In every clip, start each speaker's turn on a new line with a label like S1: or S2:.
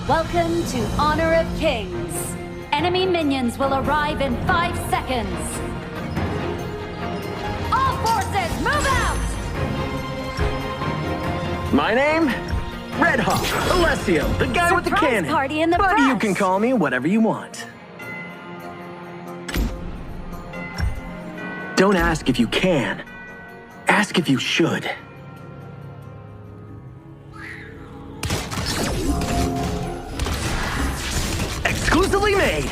S1: Welcome to Honor of Kings. Enemy minions will arrive in 5 seconds. All forces, move out!
S2: My name? Red Hawk, Alessio, the guy with the
S1: Surprise
S2: cannon.
S1: party in the
S2: But you
S1: press.
S2: can call me whatever you want. Don't ask if you can. Ask if you should. Exclusively made!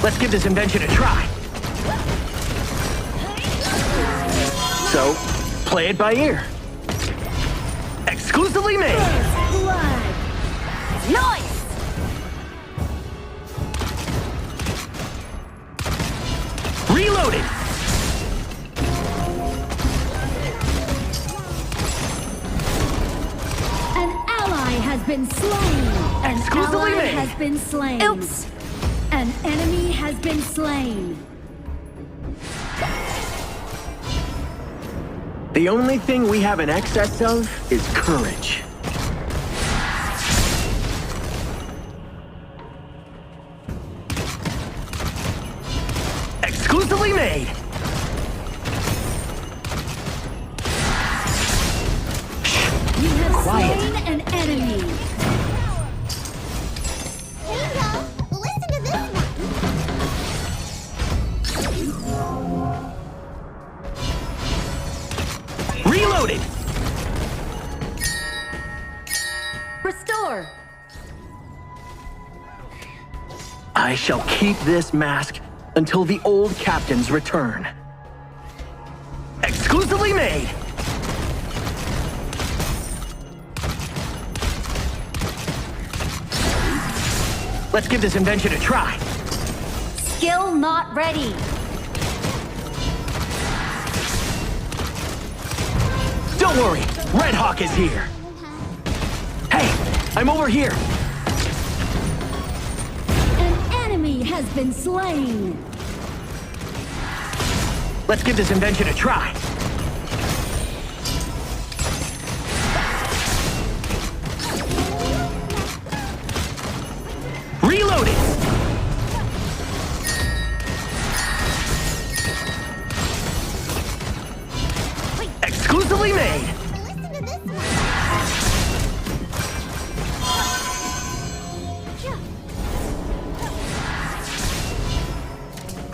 S2: Let's give this invention a try. So, play it by ear. Exclusively made!
S1: Blood. Noise!
S2: Reloaded!
S1: An ally has been slain. An
S2: Exclusively
S1: ally
S2: made.
S1: has been slain. Oops. An enemy has been slain.
S2: The only thing we have in excess of is courage. Exclusively made!
S1: You have
S2: Quiet.
S1: slain an enemy.
S3: Here you go. Listen to this one.
S2: Reloaded!
S1: Restore.
S2: I shall keep this mask until the old captains return. Exclusively made! Let's give this invention a try.
S1: Skill not ready.
S2: Don't worry, Red Hawk is here. Hey, I'm over here.
S1: An enemy has been slain.
S2: Let's give this invention a try. Reloaded! Exclusively made!
S3: Listen to this one.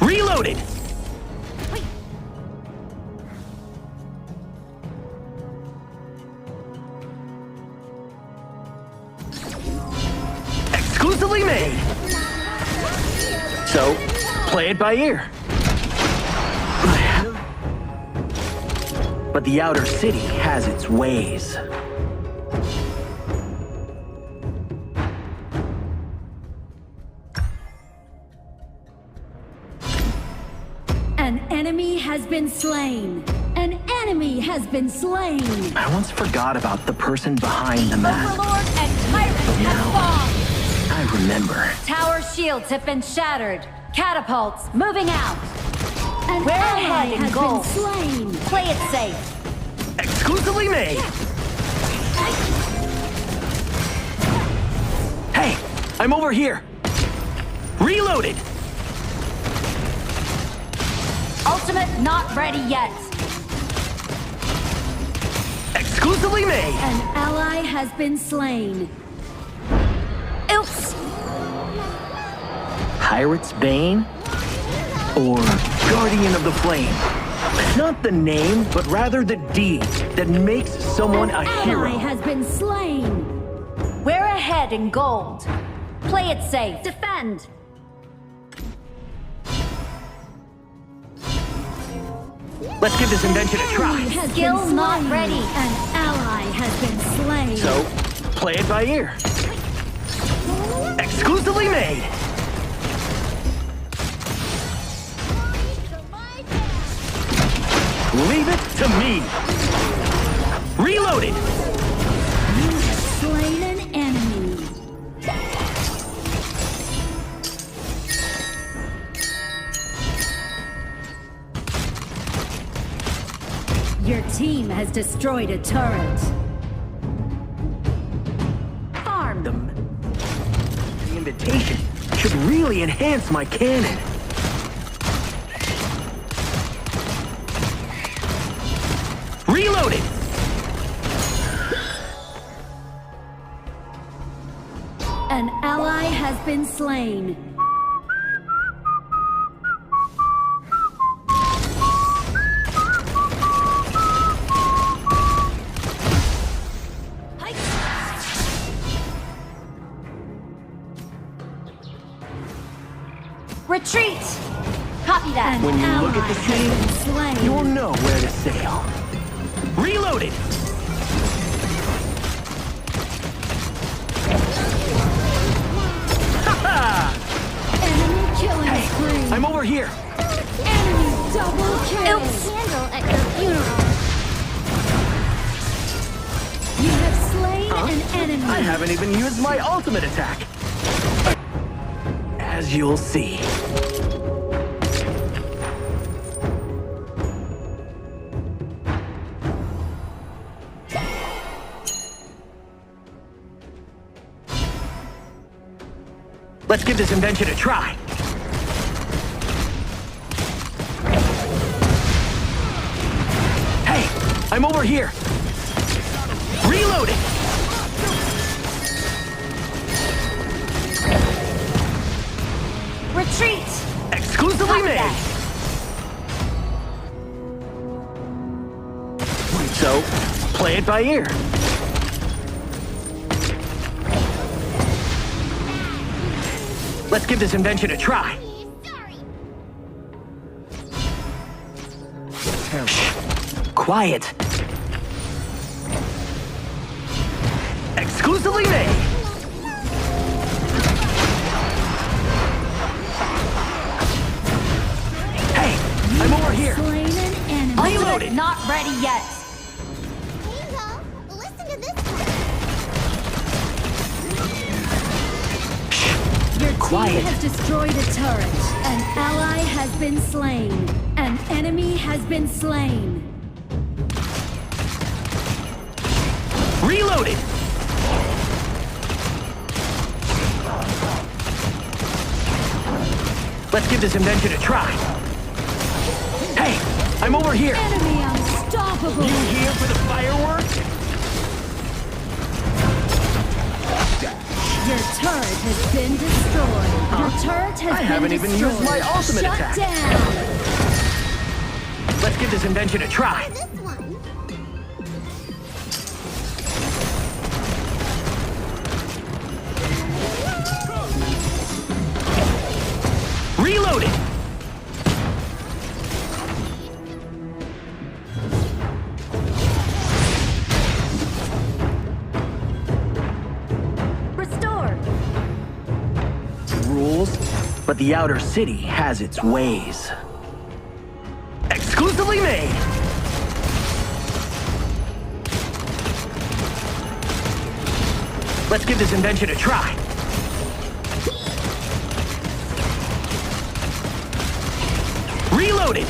S2: Reloaded! Exclusively made! So, play it by ear. But the outer city has its ways.
S1: An enemy has been slain. An enemy has been slain.
S2: I once forgot about the person behind the mask.
S1: Overlord and tyrant have fallen.
S2: I remember.
S1: Tower shields have been shattered. Catapults moving out. An
S4: We're
S1: ally
S4: ahead in
S1: has
S4: gold.
S1: been slain.
S4: Play it safe.
S2: Exclusively made! Hey, I'm over here. Reloaded!
S4: Ultimate not ready yet.
S2: Exclusively made!
S1: An ally has been slain.
S4: Oops.
S2: Pirate's Bane? Or Guardian of the Flame? Not the name, but rather the deed that makes someone a
S1: Ally
S2: hero.
S1: has been slain.
S4: We're ahead in gold. Play it safe. Defend.
S2: Let's give this invention a
S1: Enemy
S2: try.
S1: has
S4: Skill
S1: been
S4: not
S1: slain.
S4: ready.
S1: An ally has been slain.
S2: So, play it by ear. Exclusively made! Leave it to me! Reloaded!
S1: You have slain an enemy. Your team has destroyed a turret.
S4: Farm.
S2: The invitation should really enhance my cannon. Reloading!
S1: An ally has been slain.
S4: Retreat! Copy that.
S2: When you look at the
S1: Ally has been
S2: sea,
S1: slain.
S2: you'll know where to sail. Reloaded!
S1: Enemy killing spree.
S2: I'm over here.
S1: Enemy double kill.
S3: Candle at your funeral.
S1: You have slain an enemy.
S2: I haven't even used my ultimate attack. As you'll see. Let's give this invention a try. Hey, I'm over here. Reloading.
S4: Retreat!
S2: Exclusively
S4: Copy
S2: made.
S4: that.
S2: So, play it by ear. Let's give this invention a try.
S3: Sorry.
S2: Quiet. Exclusively made. Hey, I'm over here.
S1: Slain an enemy.
S2: Reloaded.
S4: Ultimate not ready yet.
S3: Here you go. Listen to this one.
S1: Your team
S2: Quiet.
S1: has destroyed a turret. An ally has been slain. An enemy has been slain.
S2: Reloaded. Let's give this invention a try. Hey, I'm over here.
S1: Enemy unstoppable.
S2: You here for the fireworks?
S1: Your turret has been destroyed. Your turret has
S2: I
S1: been
S2: haven't even
S1: destroyed.
S2: used my ultimate
S1: Shut
S2: attack.
S1: down.
S2: Let's give this invention a try.
S3: This one.
S2: Reloaded.
S4: Restore.
S2: Rules, but the outer city has its ways. Exclusively made. Let's give this invention a try. Reloaded.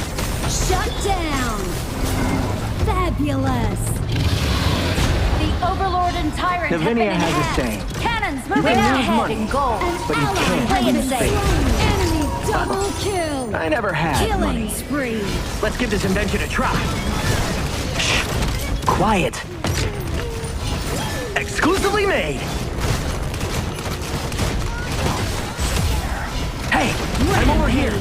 S1: Shut down. Fabulous.
S4: The Overlord and Tyrant have been
S2: Lavinia has a
S4: enhanced.
S2: saying.
S4: Cannons
S2: You
S4: moving
S2: can lose
S4: ahead
S2: money,
S4: in gold.
S2: but you
S1: Ally
S2: can't
S4: Play it
S1: has been
S4: safe.
S1: slain. Enemy double kill.
S2: I never had
S1: Killing
S2: money.
S1: spree.
S2: Let's give this invention a try. Shh. Quiet. Exclusively made. Hey, I'm over here.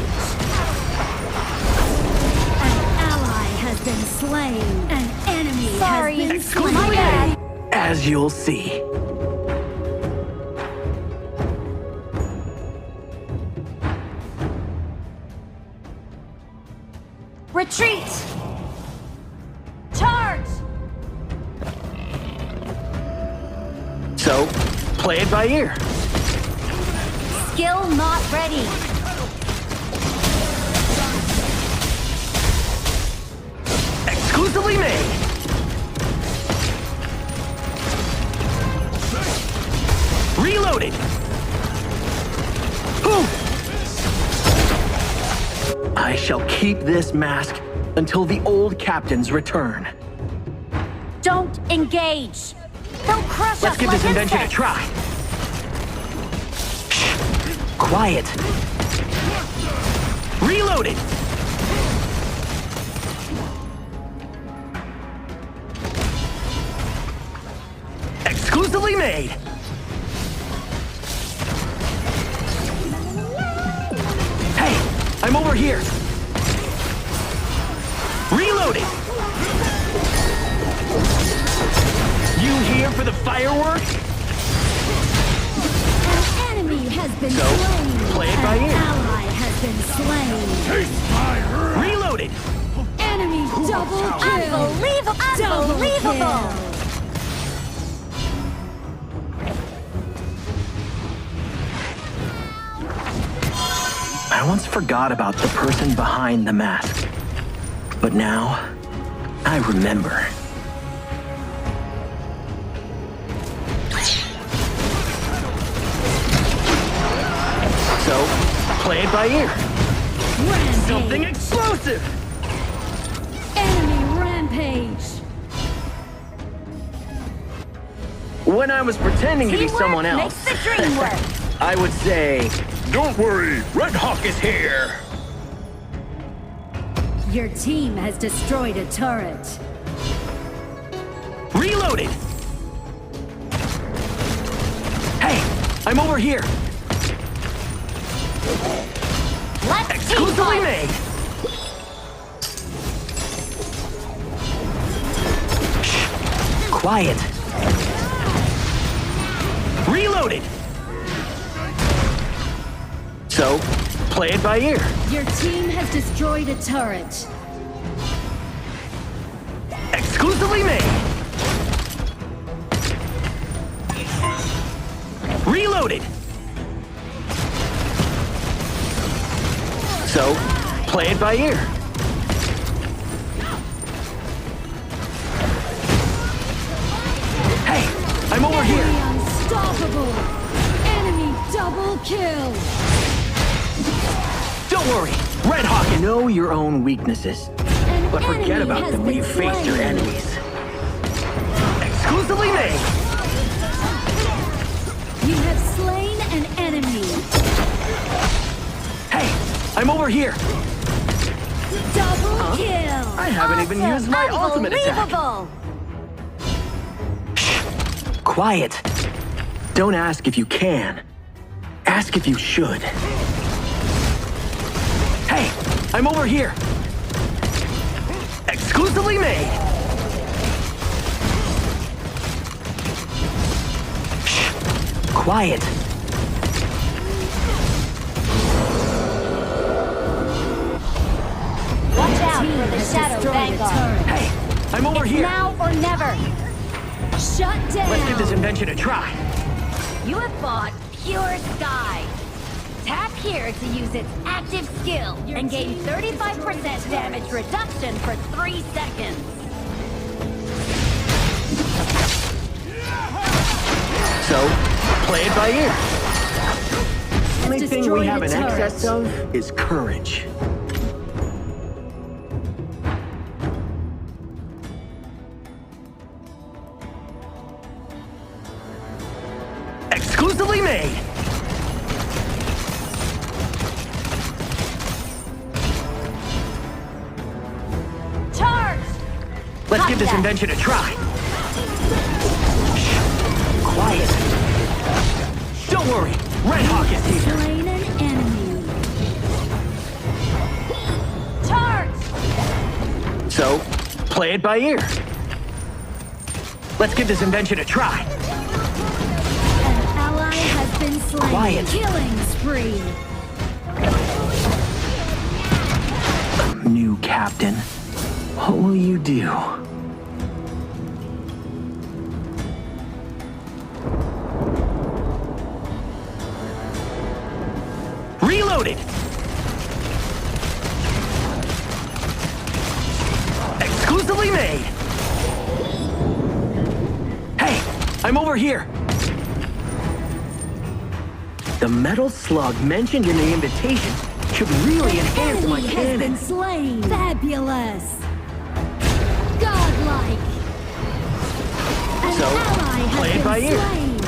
S1: An ally has been slain. An enemy
S4: Sorry.
S1: has been
S2: Exclusively
S4: My
S1: slain.
S4: bad.
S2: As you'll see.
S4: Retreat! Charge!
S2: So, play it by ear.
S4: Skill not ready.
S2: Exclusively made. Reloaded. Whew. I shall keep this mask until the old captains return.
S4: Don't engage. They'll crush
S2: Let's
S4: us
S2: give
S4: like
S2: this invention a
S4: insects.
S2: try. Quiet. Reloaded. Exclusively made. Hey, I'm over here. Reloading. You here for the fireworks?
S1: An enemy has been
S2: So,
S1: slain.
S2: play it by
S1: An
S2: ear.
S1: ally has been slain.
S2: Reloaded.
S1: Enemy double kill.
S4: Unbelievable!
S1: Double
S4: Unbelievable!
S1: kill.
S2: I once forgot about the person behind the mask. But now, I remember. So, play it by ear.
S1: Rampage.
S2: Something explosive!
S1: Enemy rampage.
S2: When I was pretending to be
S4: Teamwork
S2: someone else,
S4: makes the dream work.
S2: I would say, "Don't worry, Red Hawk is here."
S1: Your team has destroyed a turret.
S2: Reloaded! Hey, I'm over here.
S4: Let's
S2: Exclusively
S4: team
S2: made. Quiet. Reloaded. So, play it by ear.
S1: Your team has destroyed a turret.
S2: Exclusively made. Reloaded. So, play it by ear. Hey, I'm over
S1: Enemy
S2: here.
S1: unstoppable. Enemy double kill.
S2: Don't worry, Red Hawk, know your own weaknesses.
S1: An
S2: But forget
S1: enemy
S2: about
S1: has
S2: them when you
S1: been
S2: face your
S1: slain.
S2: enemies. Exclusively made.
S1: You have slain an enemy.
S2: Hey, I'm over here.
S1: Double kill.
S2: I haven't even
S4: Awesome.
S2: used my ultimate attack.
S4: Unbelievable!
S2: Quiet. Don't ask if you can. Ask if you should. Hey, I'm over here. Exclusively made. Quiet.
S4: Watch out
S1: Team
S4: for the
S1: has
S4: Shadow
S1: destroyed a
S4: Vanguard.
S1: turret.
S2: Hey, I'm over here.
S4: Now or never.
S1: Shut down.
S2: Let's give this invention a try.
S4: You have bought Pure Sky. Tap here to use its active skill and gain 35% damage reduction for 3 seconds.
S2: So, play it by ear. The only thing we
S1: destroyed
S2: have
S1: a
S2: in
S1: turret.
S2: excess of is courage. Exclusively made.
S4: Charge!
S2: Let's give this
S4: Copy that.
S2: invention a try. Quiet. Don't worry, Red Hawk is here.
S1: Slain an enemy.
S4: Charge!
S2: So, play it by ear. Let's give this invention a try.
S1: An ally has been slain.
S2: Quiet.
S1: Killing spree.
S2: New captain, what will you do? Reloaded! Exclusively made! Hey, I'm over here! The metal slug mentioned in the invitation should really enhance my
S1: Enemy has been
S2: cannon.
S1: slain. Fabulous. Godlike. An
S2: So,
S1: ally has
S2: play it
S1: been
S2: by ear.
S1: slain.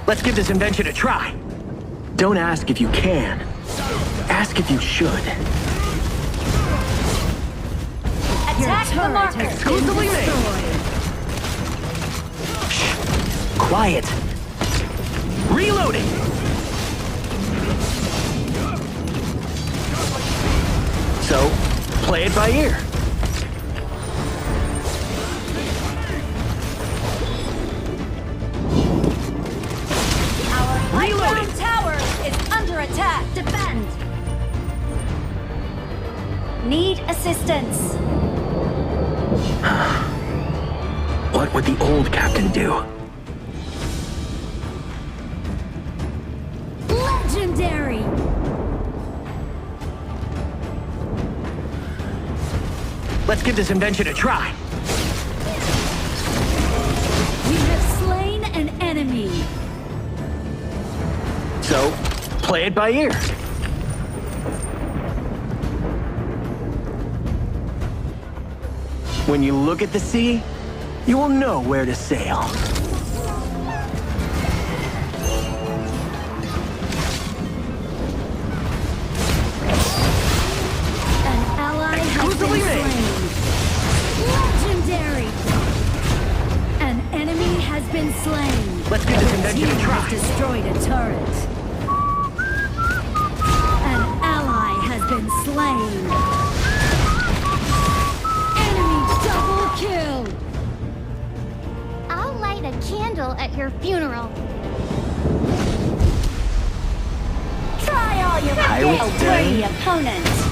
S2: Let's give this invention a try. Don't ask if you can. Ask if you should.
S1: Your
S4: Attack the
S1: turret
S4: marker.
S1: has been
S2: Exclusively made.
S1: destroyed.
S2: Quiet. Reloading. So, play it by ear.
S4: Our high
S2: Reloading.
S4: ground tower is under attack. Defend. Need assistance.
S2: What would the old captain do?
S1: Legendary.
S2: Let's give this invention a try.
S1: You have slain an enemy.
S2: So, play it by ear. When you look at the sea, you will know where to sail.
S1: An ally has been
S2: Exclusively made.
S1: slain. Legendary. An enemy has been slain.
S2: Let's give this
S1: Your
S2: invention
S1: team
S2: a try.
S1: has destroyed a turret. An ally has been slain. Enemy double kill.
S3: I'll light a candle at your funeral.
S4: Try all your
S2: I will
S4: skills,
S2: stand.
S4: worthy opponent.